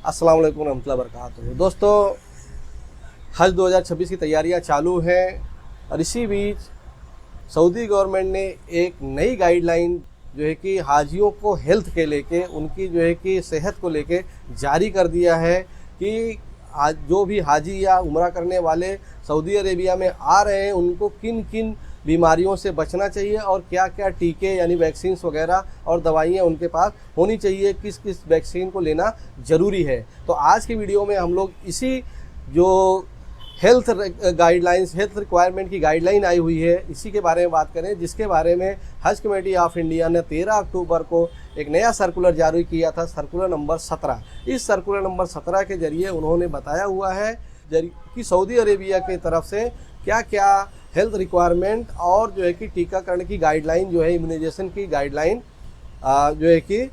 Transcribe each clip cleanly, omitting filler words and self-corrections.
अस्सलाम वालेकुम रहमतुल्लाहि व बरकातुहू। दोस्तों, हज 2026 की तैयारियां चालू हैं और इसी बीच सऊदी गवर्नमेंट ने एक नई गाइडलाइन जो है कि हाजियों को हेल्थ के लेके, उनकी जो है कि सेहत को लेके जारी कर दिया है कि आज जो भी हाजी या उम्रा करने वाले सऊदी अरेबिया में आ रहे हैं उनको किन किन बीमारियों से बचना चाहिए और क्या क्या टीके यानी वैक्सीन्स वगैरह और दवाइयाँ उनके पास होनी चाहिए, किस किस वैक्सीन को लेना ज़रूरी है। तो आज की वीडियो में हम लोग इसी जो हेल्थ गाइडलाइंस, हेल्थ रिक्वायरमेंट की गाइडलाइन आई हुई है, इसी के बारे में बात करें, जिसके बारे में हज कमेटी ऑफ इंडिया ने 13 अक्टूबर को एक नया सर्कुलर जारी किया था, सर्कुलर नंबर 17। इस सर्कुलर नंबर 17 के जरिए उन्होंने बताया हुआ है कि सऊदी अरेबिया की तरफ से क्या क्या हेल्थ रिक्वायरमेंट और जो है कि टीकाकरण की गाइडलाइन जो है, इम्यूनाइजेशन की गाइडलाइन जो है कि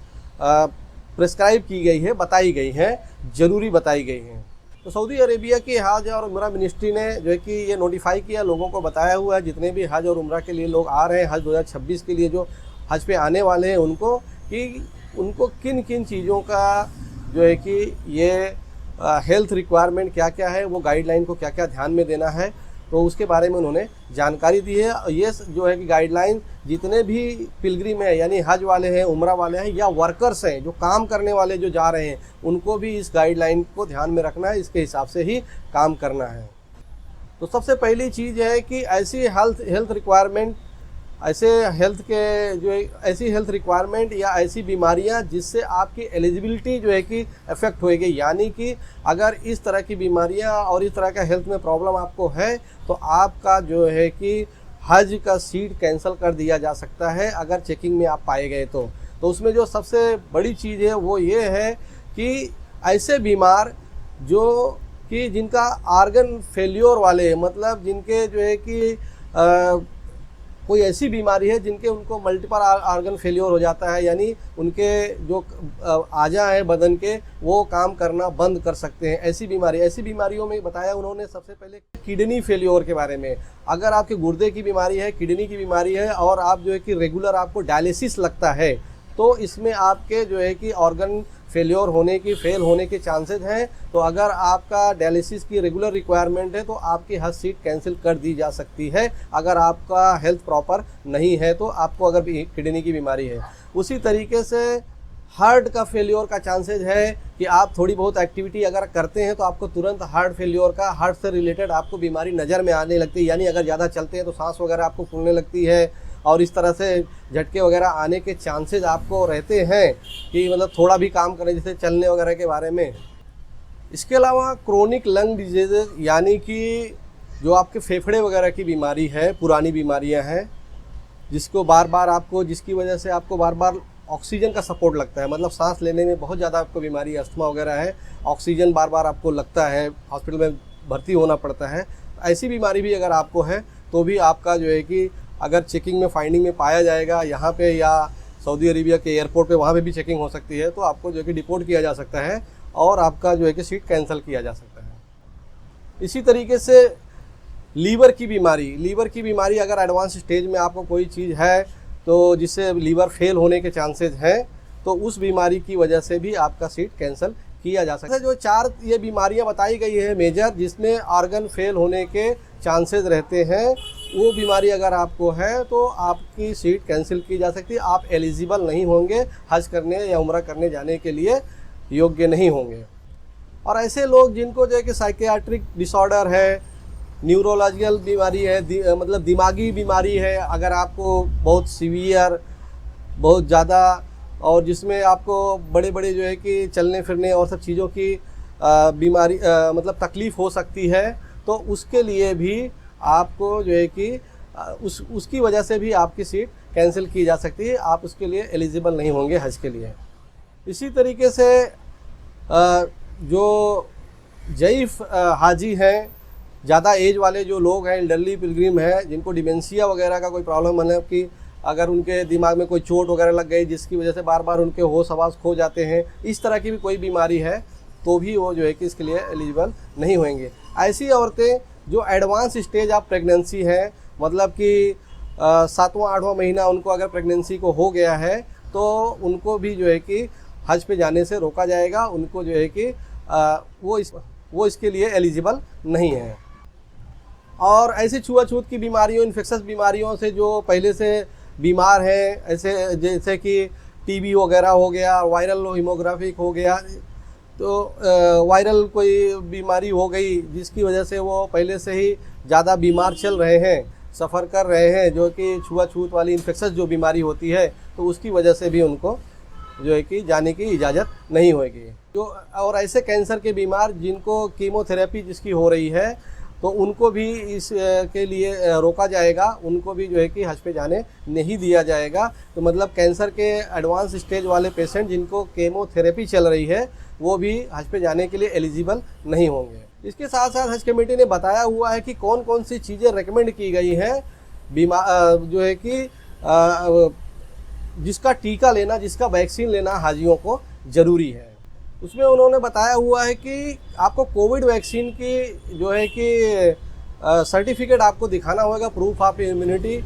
प्रिस्क्राइब की गई है, बताई गई है, ज़रूरी बताई गई हैं। तो सऊदी अरेबिया की हज और उम्रा मिनिस्ट्री ने जो है कि ये नोटिफाई किया, लोगों को बताया हुआ है, जितने भी हज और उम्रा के लिए लोग आ रहे हैं, हज 2026 के लिए जो हज पे आने वाले हैं उनको, कि उनको किन किन चीज़ों का जो है कि ये हेल्थ रिक्वायरमेंट क्या क्या है, वो गाइडलाइन को क्या क्या ध्यान में देना है, तो उसके बारे में उन्होंने जानकारी दी है। ये जो है कि गाइडलाइन जितने भी पिलग्रिम हैं यानी हज वाले हैं, उम्रा वाले हैं या वर्कर्स हैं, जो काम करने वाले जो जा रहे हैं, उनको भी इस गाइडलाइन को ध्यान में रखना है, इसके हिसाब से ही काम करना है। तो सबसे पहली चीज़ है कि ऐसी हेल्थ रिक्वायरमेंट, ऐसी हेल्थ रिक्वायरमेंट या ऐसी बीमारियां जिससे आपकी एलिजिबिलिटी जो है कि अफेक्ट होएगी, यानी कि अगर इस तरह की बीमारियां और इस तरह का हेल्थ में प्रॉब्लम आपको है तो आपका जो है कि हज का सीट कैंसिल कर दिया जा सकता है अगर चेकिंग में आप पाए गए तो उसमें जो सबसे बड़ी चीज़ है वो ये है कि ऐसे बीमार जो कि जिनका आर्गन फेल्योर वाले, मतलब जिनके जो है कि कोई ऐसी बीमारी है जिनके उनको मल्टीपल आर्गन फेलियर हो जाता है, यानी उनके जो आजा हैं बदन के वो काम करना बंद कर सकते हैं। ऐसी बीमारियों में बताया उन्होंने सबसे पहले किडनी फेलियर के बारे में। अगर आपके गुर्दे की बीमारी है, किडनी की बीमारी है और आप जो है कि रेगुलर आपको डायलिसिस लगता है, तो इसमें आपके जो है कि ऑर्गन फेल होने के चांसेस हैं। तो अगर आपका डायलिसिस की रेगुलर रिक्वायरमेंट है तो आपकी हज सीट कैंसिल कर दी जा सकती है अगर आपका हेल्थ प्रॉपर नहीं है, तो आपको अगर किडनी की बीमारी है। उसी तरीके से हार्ट का फेलियर का चांसेस है कि आप थोड़ी बहुत एक्टिविटी अगर करते हैं तो आपको तुरंत हार्ट से रिलेटेड आपको बीमारी नज़र में आने लगती है, यानी अगर ज़्यादा चलते हैं तो सांस वगैरह आपको फूलने लगती है और इस तरह से झटके वगैरह आने के चांसेस आपको रहते हैं कि मतलब थोड़ा भी काम करें, जैसे चलने वगैरह के बारे में। इसके अलावा क्रोनिक लंग डिजीज़, यानी कि जो आपके फेफड़े वगैरह की बीमारी है, पुरानी बीमारियां हैं जिसकी वजह से आपको बार बार ऑक्सीजन का सपोर्ट लगता है, मतलब सांस लेने में बहुत ज़्यादा आपको बीमारी, अस्थमा वगैरह है, ऑक्सीजन बार बार आपको लगता है, हॉस्पिटल में भर्ती होना पड़ता है। ऐसी बीमारी भी अगर आपको है तो भी आपका जो है कि अगर चेकिंग में फाइंडिंग में पाया जाएगा यहाँ पे या सऊदी अरेबिया के एयरपोर्ट पे, वहाँ पे भी चेकिंग हो सकती है, तो आपको जो है कि डिपोर्ट किया जा सकता है और आपका जो है कि सीट कैंसिल किया जा सकता है। इसी तरीके से लीवर की बीमारी अगर एडवांस स्टेज में आपको कोई चीज़ है तो जिससे लीवर फेल होने के चांसेस हैं, तो उस बीमारी की वजह से भी आपका सीट कैंसिल किया जा सकता है। जो 4 ये बीमारियां बताई गई है मेजर, जिसमें ऑर्गन फेल होने के चांसेस रहते हैं, वो बीमारी अगर आपको है तो आपकी सीट कैंसिल की जा सकती है, आप एलिजिबल नहीं होंगे, हज करने या उम्रा करने जाने के लिए योग्य नहीं होंगे। और ऐसे लोग जिनको जो है कि साइकियाट्रिक डिसऑर्डर है, न्यूरोलॉजिकल बीमारी है, मतलब दिमागी बीमारी है, अगर आपको बहुत सीवियर, बहुत ज़्यादा, और जिसमें आपको बड़े बड़े जो है कि चलने फिरने और सब चीज़ों की बीमारी मतलब तकलीफ़ हो सकती है, तो उसके लिए भी आपको जो है कि उसकी वजह से भी आपकी सीट कैंसिल की जा सकती है, आप उसके लिए एलिजिबल नहीं होंगे हज के लिए। इसी तरीके से जो ज़ईफ़ हाजी हैं, ज़्यादा एज वाले जो लोग हैं, एल्डरली पिलग्रिम हैं, जिनको डिमेंशिया वगैरह का कोई प्रॉब्लम, मतलब कि अगर उनके दिमाग में कोई चोट वगैरह लग गई जिसकी वजह से बार बार उनके होश आवाज़ खो जाते हैं, इस तरह की भी कोई बीमारी है, तो भी वो जो है कि इसके लिए एलिजिबल नहीं होंगे। ऐसी औरतें जो एडवांस स्टेज ऑफ प्रेगनेंसी है, मतलब कि 7वां 8वां महीना उनको अगर प्रेगनेंसी को हो गया है, तो उनको भी जो है कि हज पे जाने से रोका जाएगा, उनको जो है कि वो इसके लिए एलिजिबल नहीं है। और ऐसी छुआछूत की बीमारियों, इन्फेक्शस बीमारियों से जो पहले से बीमार हैं, ऐसे जैसे कि टीबी वगैरह हो गया, वायरल हीमोग्राफिक हो गया, तो वायरल कोई बीमारी हो गई जिसकी वजह से वो पहले से ही ज़्यादा बीमार चल रहे हैं, सफ़र कर रहे हैं, जो कि छुआछूत वाली इन्फेक्शस जो बीमारी होती है, तो उसकी वजह से भी उनको जो है कि जाने की इजाज़त नहीं होगी। जो और ऐसे कैंसर के बीमार जिनको कीमोथेरेपी जिसकी हो रही है, तो उनको भी इस के लिए रोका जाएगा, उनको भी जो है कि हज पे जाने नहीं दिया जाएगा। तो मतलब कैंसर के एडवांस स्टेज वाले पेशेंट जिनको कीमोथेरेपी चल रही है, वो भी हज पे जाने के लिए एलिजिबल नहीं होंगे। इसके साथ साथ हज कमेटी ने बताया हुआ है कि कौन कौन सी चीज़ें रेकमेंड की गई हैं जो है कि जिसका टीका लेना, जिसका वैक्सीन लेना हाजियों को ज़रूरी है। उसमें उन्होंने बताया हुआ है कि आपको कोविड वैक्सीन की जो है कि सर्टिफिकेट आपको दिखाना होगा, प्रूफ ऑफ इम्यूनिटी,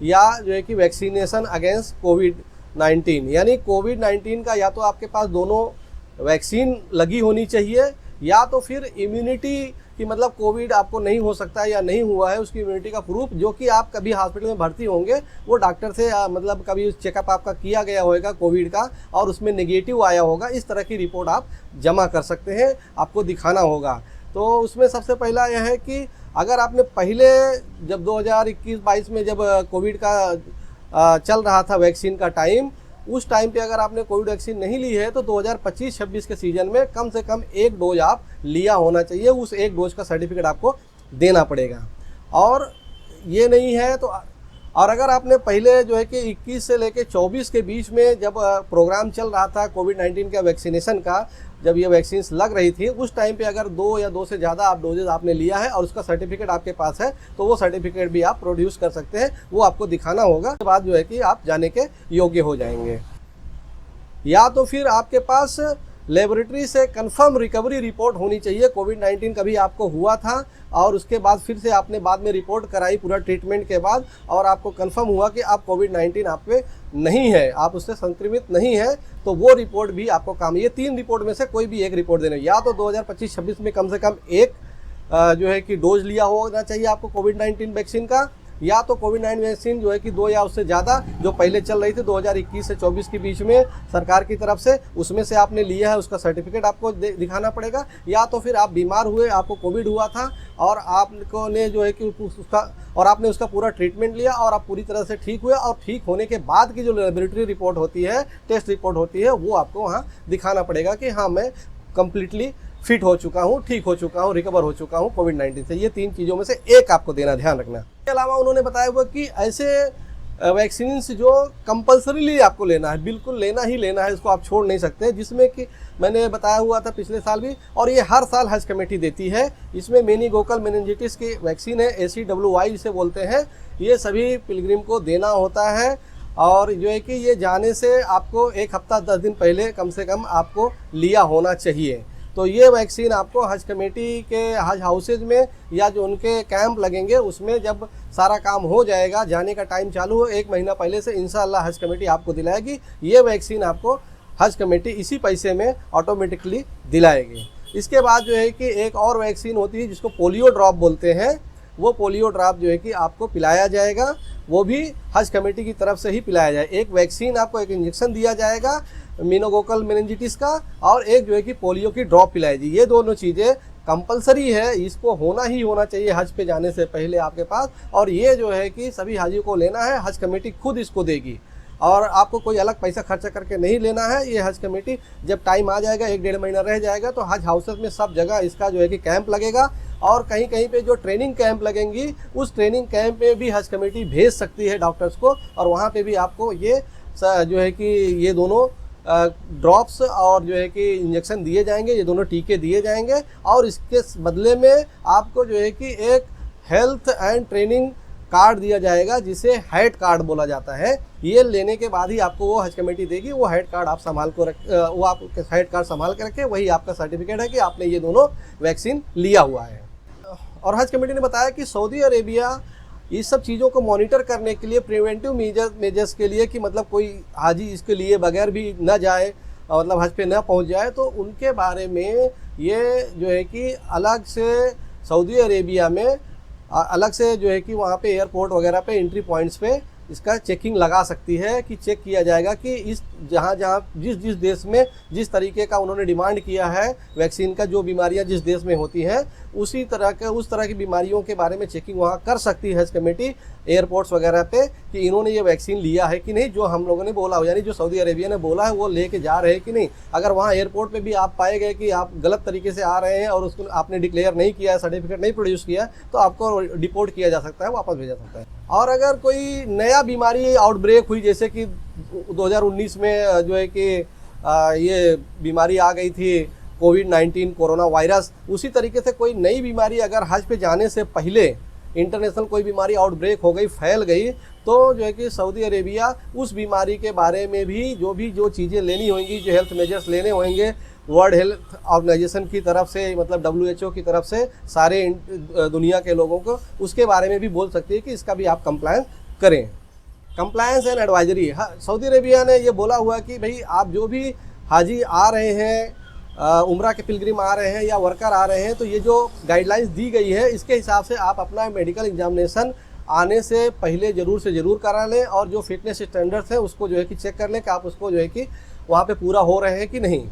या जो है कि वैक्सीनेशन अगेंस्ट कोविड-19, यानी कोविड-19 का या तो आपके पास दोनों वैक्सीन लगी होनी चाहिए, या तो फिर इम्यूनिटी कि मतलब कोविड आपको नहीं हो सकता है या नहीं हुआ है, उसकी इम्यूनिटी का प्रूफ, जो कि आप कभी हॉस्पिटल में भर्ती होंगे, वो डॉक्टर से मतलब कभी चेकअप आपका किया गया होगा कोविड का और उसमें नेगेटिव आया होगा, इस तरह की रिपोर्ट आप जमा कर सकते हैं, आपको दिखाना होगा। तो उसमें सबसे पहला यह है कि अगर आपने पहले जब 2021-22 में जब कोविड का चल रहा था वैक्सीन का टाइम, उस टाइम पे अगर आपने कोविड वैक्सीन नहीं ली है तो 2025-26 के सीज़न में कम से कम 1 डोज आप लिया होना चाहिए, उस 1 डोज का सर्टिफिकेट आपको देना पड़ेगा। और ये नहीं है तो और अगर आपने पहले जो है कि 21 से लेके 24 के बीच में जब प्रोग्राम चल रहा था कोविड-19 का वैक्सीनेशन का, जब ये वैक्सीन्स लग रही थी, उस टाइम पे अगर 2 या 2 से ज़्यादा आप डोजेज़ आपने लिया है और उसका सर्टिफिकेट आपके पास है, तो वो सर्टिफिकेट भी आप प्रोड्यूस कर सकते हैं, वो आपको दिखाना होगा। उसके बाद जो है कि आप जाने के योग्य हो जाएंगे। या तो फिर आपके पास लेबोरेटरी से कंफर्म रिकवरी रिपोर्ट होनी चाहिए, कोविड-19 कभी आपको हुआ था और उसके बाद फिर से आपने बाद में रिपोर्ट कराई पूरा ट्रीटमेंट के बाद, और आपको कंफर्म हुआ कि आप कोविड-19 आप पे नहीं है, आप उससे संक्रमित नहीं है, तो वो रिपोर्ट भी आपको काम, ये 3 रिपोर्ट में से कोई भी एक रिपोर्ट देना, या तो 2025-26 में कम से कम एक जो है कि डोज लिया होना चाहिए आपको कोविड-19 वैक्सीन का, या तो कोविड-19 वैक्सीन जो है कि 2 या उससे ज़्यादा जो पहले चल रही थी 2021 से 24 के बीच में सरकार की तरफ से, उसमें से आपने लिया है, उसका सर्टिफिकेट आपको दिखाना पड़ेगा। या तो फिर आप बीमार हुए, आपको कोविड हुआ था और आपको ने जो है कि आपने उसका पूरा ट्रीटमेंट लिया और आप पूरी तरह से ठीक हुए, और ठीक होने के बाद की जो लेबोरेटरी रिपोर्ट होती है, टेस्ट रिपोर्ट होती है, वो आपको वहाँ दिखाना पड़ेगा कि हाँ मैं कम्प्लीटली फिट हो चुका हूँ, ठीक हो चुका हूँ, रिकवर हो चुका हूँ कोविड-19 से। ये 3 चीज़ों में से एक आपको देना, ध्यान रखना। इसके अलावा उन्होंने बताया हुआ कि ऐसे वैक्सीन जो कंपल्सरीली आपको लेना है, बिल्कुल लेना ही लेना है, इसको आप छोड़ नहीं सकते, जिसमें कि मैंने बताया हुआ था पिछले साल भी, और ये हर साल हज कमेटी देती है। इसमें मेनिंगोकोकल मेनिंजाइटिस की वैक्सीन है, ACWY जिसे बोलते हैं, ये सभी पिलग्रिम को देना होता है। और जो है कि ये जाने से आपको 1 हफ्ता 10 दिन पहले कम से कम आपको लिया होना चाहिए। तो ये वैक्सीन आपको हज कमेटी के हज हाउसेज में या जो उनके कैंप लगेंगे उसमें जब सारा काम हो जाएगा, जाने का टाइम चालू हो 1 महीना पहले से इंशाअल्लाह हज कमेटी आपको दिलाएगी। ये वैक्सीन आपको हज कमेटी इसी पैसे में ऑटोमेटिकली दिलाएगी। इसके बाद जो है कि एक और वैक्सीन होती है जिसको पोलियो ड्रॉप बोलते हैं, वो पोलियो ड्रॉप जो है कि आपको पिलाया जाएगा, वो भी हज कमेटी की तरफ से ही पिलाया जाए। एक वैक्सीन आपको, एक इंजेक्शन दिया जाएगा मेनिंगोकोकल मेनिंजाइटिस का, और एक जो है कि पोलियो की ड्रॉप पिलाई जाएगी। ये दोनों चीज़ें कंपलसरी है, इसको होना ही होना चाहिए हज पे जाने से पहले आपके पास, और ये जो है कि सभी हाजियों को लेना है, हज कमेटी खुद इसको देगी और आपको कोई अलग पैसा खर्चा करके नहीं लेना है। ये हज कमेटी जब टाइम आ जाएगा, 1-1.5 महीना रह जाएगा, तो हज हाउसेस में सब जगह इसका जो है कि कैंप लगेगा, और कहीं कहीं पे जो ट्रेनिंग कैंप लगेंगी उस ट्रेनिंग कैंप में भी हज कमेटी भेज सकती है डॉक्टर्स को, और वहाँ पे भी आपको ये जो है कि ये दोनों ड्रॉप्स और जो है कि इंजेक्शन दिए जाएंगे, ये दोनों टीके दिए जाएंगे, और इसके बदले में आपको जो है कि एक हेल्थ एंड ट्रेनिंग कार्ड दिया जाएगा जिसे हेड कार्ड बोला जाता है। ये लेने के बाद ही आपको वो हज कमेटी देगी, वो हेड कार्ड आप संभाल को वो आप हेड कार्ड संभाल के रखें, वही आपका सर्टिफिकेट है कि आपने ये दोनों वैक्सीन लिया हुआ है। और हज कमेटी ने बताया कि सऊदी अरेबिया इस सब चीज़ों को मॉनिटर करने के लिए प्रिवेंटिव मेजर्स के लिए, कि मतलब कोई हाजी इसके लिए बगैर भी न जाए, मतलब हज पे न पहुंच जाए, तो उनके बारे में ये जो है कि अलग से सऊदी अरेबिया में अलग से जो है कि वहाँ पे एयरपोर्ट वगैरह पे एंट्री पॉइंट्स पे इसका चेकिंग लगा सकती है कि चेक किया जाएगा कि इस जहाँ जिस जिस देश में जिस तरीके का उन्होंने डिमांड किया है वैक्सीन का, जो बीमारियाँ जिस देश में होती हैं उस तरह की बीमारियों के बारे में चेकिंग वहाँ कर सकती है हज कमेटी एयरपोर्ट्स वगैरह पे कि इन्होंने ये वैक्सीन लिया है कि नहीं, जो हम लोगों ने बोला हो, यानी जो सऊदी अरेबिया ने बोला है वो लेके जा रहे हैं कि नहीं। अगर वहाँ एयरपोर्ट पे भी आप पाए गए कि आप गलत तरीके से आ रहे हैं और उसको आपने डिक्लेयर नहीं किया, सर्टिफिकेट नहीं प्रोड्यूस किया, तो आपको डिपोर्ट किया जा सकता है, वापस भेजा सकता है। और अगर कोई नया बीमारी आउटब्रेक हुई, जैसे कि 2019 में जो है कि ये बीमारी आ गई थी कोविड-19 कोरोना वायरस, उसी तरीके से कोई नई बीमारी अगर हज पे जाने से पहले इंटरनेशनल कोई बीमारी आउटब्रेक हो गई, फैल गई, तो जो है कि सऊदी अरेबिया उस बीमारी के बारे में भी जो चीज़ें लेनी होंगी, जो हेल्थ मेजर्स लेने होंगे वर्ल्ड हेल्थ ऑर्गेनाइजेशन की तरफ से, मतलब WHO की तरफ से सारे दुनिया के लोगों को, उसके बारे में भी बोल सकती है कि इसका भी आप कंप्लायंस करें। Compliance and advisory, Saudi Arabia ने ये बोला हुआ कि भाई आप जो भी हाजी आ रहे हैं, उम्रा के पिलग्रिम आ रहे हैं या वर्कर आ रहे हैं, तो ये जो गाइडलाइंस दी गई है इसके हिसाब से आप अपना मेडिकल एग्जामिनेशन आने से पहले ज़रूर से ज़रूर करा लें, और जो फिटनेस स्टैंडर्ड्स हैं उसको जो है कि चेक कर लें कि आप उसको जो है कि वहाँ पे पूरा हो रहे हैं कि नहीं।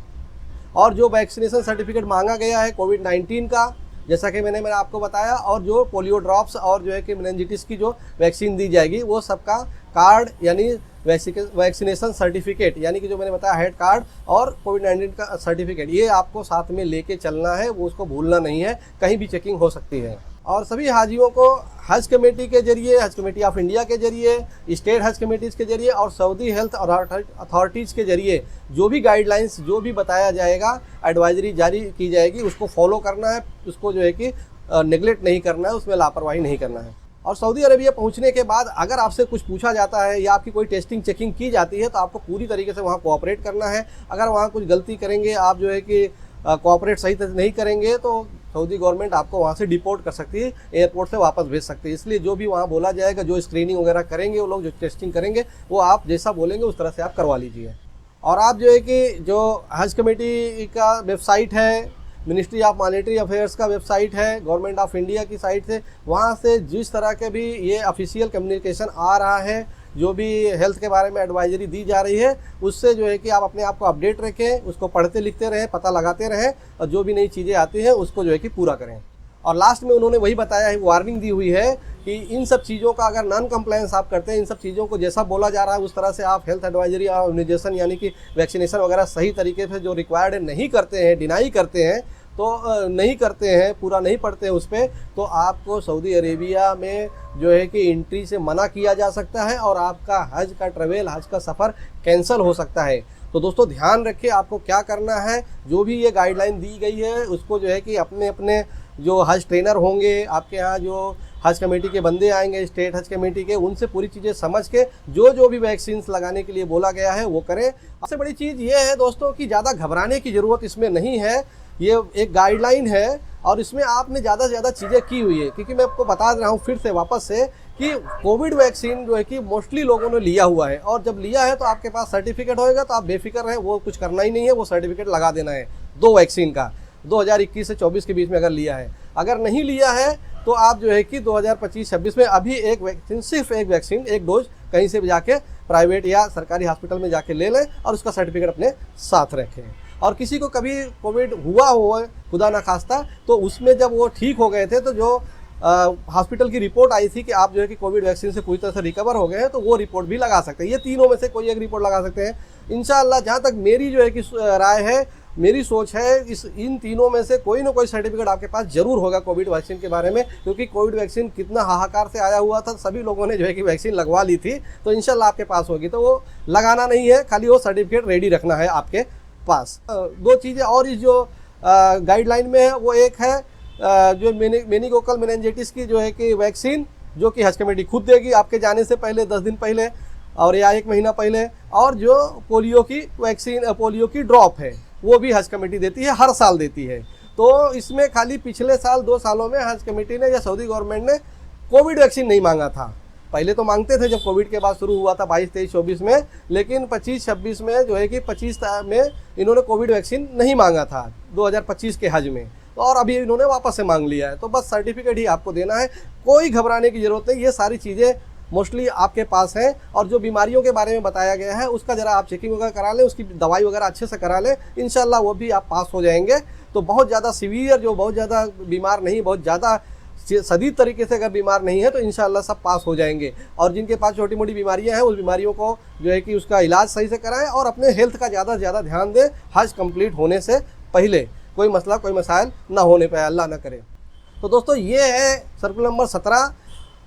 और जो वैक्सीनेशन सर्टिफिकेट मांगा गया है कोविड-19 का, जैसा कि मैंने आपको बताया, और जो पोलियो ड्रॉप्स और जो है कि मेनिंजाइटिस की जो वैक्सीन दी जाएगी वो सबका कार्ड यानी वैक्सीनेशन सर्टिफिकेट, यानी कि जो मैंने बताया हेड कार्ड और कोविड-19 का सर्टिफिकेट, ये आपको साथ में लेके चलना है, वो उसको भूलना नहीं है, कहीं भी चेकिंग हो सकती है। और सभी हाजियों को हज कमेटी के जरिए, हज कमेटी ऑफ इंडिया के जरिए, स्टेट हज कमेटीज़ के जरिए और सऊदी हेल्थ अथॉरिटीज़ के जरिए जो भी गाइडलाइंस, जो भी बताया जाएगा, एडवाइजरी जारी की जाएगी, उसको फॉलो करना है, उसको जो है कि नेगलेक्ट नहीं करना है, उसमें लापरवाही नहीं करना है। और सऊदी अरेबिया पहुंचने के बाद अगर आपसे कुछ पूछा जाता है या आपकी कोई टेस्टिंग चेकिंग की जाती है, तो आपको पूरी तरीके से वहाँ कोऑपरेट करना है। अगर वहाँ कुछ गलती करेंगे, आप जो है कि कोऑपरेट सही तरह नहीं करेंगे, तो सऊदी गवर्नमेंट आपको वहाँ से डिपोर्ट कर सकती है, एयरपोर्ट से वापस भेज सकती है। इसलिए जो भी वहाँ बोला जाएगा, जो स्क्रीनिंग वगैरह करेंगे वो लोग, जो टेस्टिंग करेंगे, वो आप जैसा बोलेंगे उस तरह से आप करवा लीजिए। और आप जो है कि जो हज कमेटी का वेबसाइट है, मिनिस्ट्री ऑफ मॉनेटरी अफेयर्स का वेबसाइट है, गवर्नमेंट ऑफ इंडिया की साइट से, वहाँ से जिस तरह के भी ये ऑफिशियल कम्युनिकेशन आ रहा है, जो भी हेल्थ के बारे में एडवाइजरी दी जा रही है, उससे जो है कि आप अपने आप को अपडेट रखें, उसको पढ़ते लिखते रहें, पता लगाते रहें, और जो भी नई चीज़ें आती हैं उसको जो है कि पूरा करें। और लास्ट में उन्होंने वही बताया है, वार्निंग दी हुई है कि इन सब चीज़ों का अगर नॉन कंप्लायंस आप करते हैं, इन सब चीज़ों को जैसा बोला जा रहा है उस तरह से आप हेल्थ एडवाइजरी और इम्यूनाइजेशन यानी कि वैक्सीनेशन वगैरह सही तरीके से जो रिक्वायर्ड है नहीं करते हैं, डिनाई करते हैं, तो नहीं करते हैं, पूरा नहीं पढ़ते हैं उस पर, तो आपको सऊदी अरेबिया में जो है कि एंट्री से मना किया जा सकता है और आपका हज का ट्रैवल, हज का सफ़र कैंसिल हो सकता है। तो दोस्तों ध्यान रखिए आपको क्या करना है। जो भी ये गाइडलाइन दी गई है उसको जो है कि अपने अपने जो हज ट्रेनर होंगे, आपके यहाँ जो हज कमेटी के बंदे आएंगे, स्टेट हज कमेटी के, उनसे पूरी चीज़ें समझ के जो भी वैक्सीन्स लगाने के लिए बोला गया है वो करें। सबसे बड़ी चीज़ ये है दोस्तों कि ज़्यादा घबराने की ज़रूरत इसमें नहीं है। ये एक गाइडलाइन है और इसमें आपने ज़्यादा से ज़्यादा चीज़ें की हुई है, क्योंकि मैं आपको बता रहा हूँ फिर से वापस से कि कोविड वैक्सीन जो है कि मोस्टली लोगों ने लिया हुआ है, और जब लिया है तो आपके पास सर्टिफिकेट होएगा, तो आप बेफिक्र रहें, वो कुछ करना ही नहीं है, वो सर्टिफिकेट लगा देना है 2 वैक्सीन का, 2021 से 24 के बीच में अगर लिया है। अगर नहीं लिया है तो आप जो है कि 2025-26 में अभी एक वैक्सीन, सिर्फ एक वैक्सीन, एक डोज कहीं से भी जाके प्राइवेट या सरकारी हॉस्पिटल में जाके ले लें और उसका सर्टिफिकेट अपने साथ रखें। और किसी को कभी कोविड हुआ हो, खुदा ना खास्ता, तो उसमें जब वो ठीक हो गए थे, तो जो हॉस्पिटल की रिपोर्ट आई थी कि आप जो है कि कोविड वैक्सीन से पूरी तरह से रिकवर हो गए हैं, तो वो रिपोर्ट भी लगा सकते हैं। ये तीनों में से कोई एक रिपोर्ट लगा सकते हैं इंशाअल्लाह। जहाँ तक मेरी जो है कि राय है, मेरी सोच है, इन तीनों में से कोई ना कोई सर्टिफिकेट आपके पास जरूर होगा कोविड वैक्सीन के बारे में, क्योंकि कोविड वैक्सीन कितना हाहाकार से आया हुआ था, सभी लोगों ने जो है कि वैक्सीन लगवा ली थी, तो इंशाल्लाह आपके पास होगी। तो वो लगाना नहीं है, खाली वो सर्टिफिकेट रेडी रखना है आपके पास। 2 चीज़ें और इस जो गाइडलाइन में है, वो एक है जो मेनिंगोकोकल मेनिंजाइटिस की जो है कि वैक्सीन, जो कि हज कमेटी खुद देगी आपके जाने से पहले 10 दिन पहले और या 1 महीना पहले, और जो पोलियो की वैक्सीन, पोलियो की ड्रॉप है, वो भी हज कमेटी देती है, हर साल देती है। तो इसमें खाली पिछले साल 2 सालों में हज कमेटी ने या सऊदी गवर्नमेंट ने कोविड वैक्सीन नहीं मांगा था, पहले तो मांगते थे जब कोविड के बाद शुरू हुआ था 22, 23, 24 में, लेकिन 25, 26 में जो है कि 25 में इन्होंने कोविड वैक्सीन नहीं मांगा था 2025 के हज में, तो और अभी इन्होंने वापस से मांग लिया है। तो बस सर्टिफिकेट ही आपको देना है, कोई घबराने की ज़रूरत नहीं। ये सारी चीज़ें मोस्टली आपके पास हैं, और जो बीमारियों के बारे में बताया गया है उसका ज़रा आप चेकिंग वगैरह करा लें, उसकी दवाई वगैरह अच्छे से करा लें, इंशाल्लाह वो भी आप पास हो जाएंगे। तो बहुत ज़्यादा सीवियर, जो बहुत ज़्यादा बीमार नहीं, बहुत ज़्यादा शदीद तरीके से अगर बीमार नहीं है तो इंशाल्लाह सब पास हो जाएंगे। और जिनके पास छोटी मोटी बीमारियां हैं उस बीमारियों को जो है कि उसका इलाज सही से कराएं, और अपने हेल्थ का ज़्यादा से ज़्यादा ध्यान दें हज कंप्लीट होने से पहले, कोई मसला कोई मसाइल ना होने पाए, अल्लाह ना करे। तो दोस्तों ये है सर्कुलर नंबर 17,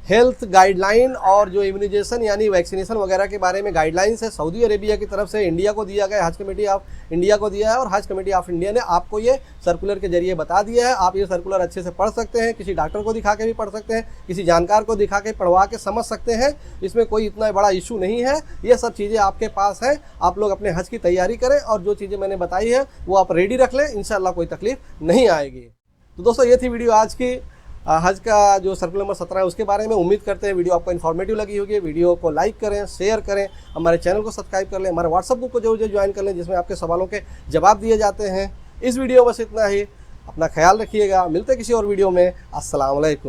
हेल्थ गाइडलाइन और जो इम्यूनाइजेशन यानी वैक्सीनेशन वगैरह के बारे में गाइडलाइंस है सऊदी अरेबिया की तरफ से इंडिया को दिया गया, हज कमेटी ऑफ इंडिया को दिया है, और हज कमेटी ऑफ इंडिया ने आपको ये सर्कुलर के जरिए बता दिया है। आप ये सर्कुलर अच्छे से पढ़ सकते हैं, किसी डॉक्टर को दिखा के भी पढ़ सकते हैं, किसी जानकार को दिखा के पढ़वा के समझ सकते हैं, इसमें कोई इतना बड़ा इशू नहीं है। ये सब चीज़ें आपके पास हैं, आप लोग अपने हज की तैयारी करें, और जो चीज़ें मैंने बताई है वो आप रेडी रख लें, इंशाल्लाह कोई तकलीफ नहीं आएगी। तो दोस्तों ये थी वीडियो आज की हज का जो सर्कुलर नंबर 17 है उसके बारे में। उम्मीद करते हैं वीडियो आपको इन्फॉर्मेटिव लगी होगी। वीडियो को लाइक करें, शेयर करें, हमारे चैनल को सब्सक्राइब कर लें, हमारे व्हाट्सएप ग्रुप को जरूर ज्वाइन कर लें जिसमें आपके सवालों के जवाब दिए जाते हैं। इस वीडियो में बस इतना ही, अपना ख्याल रखिएगा, मिलते किसी और वीडियो में। अस्सलाम वालेकुम।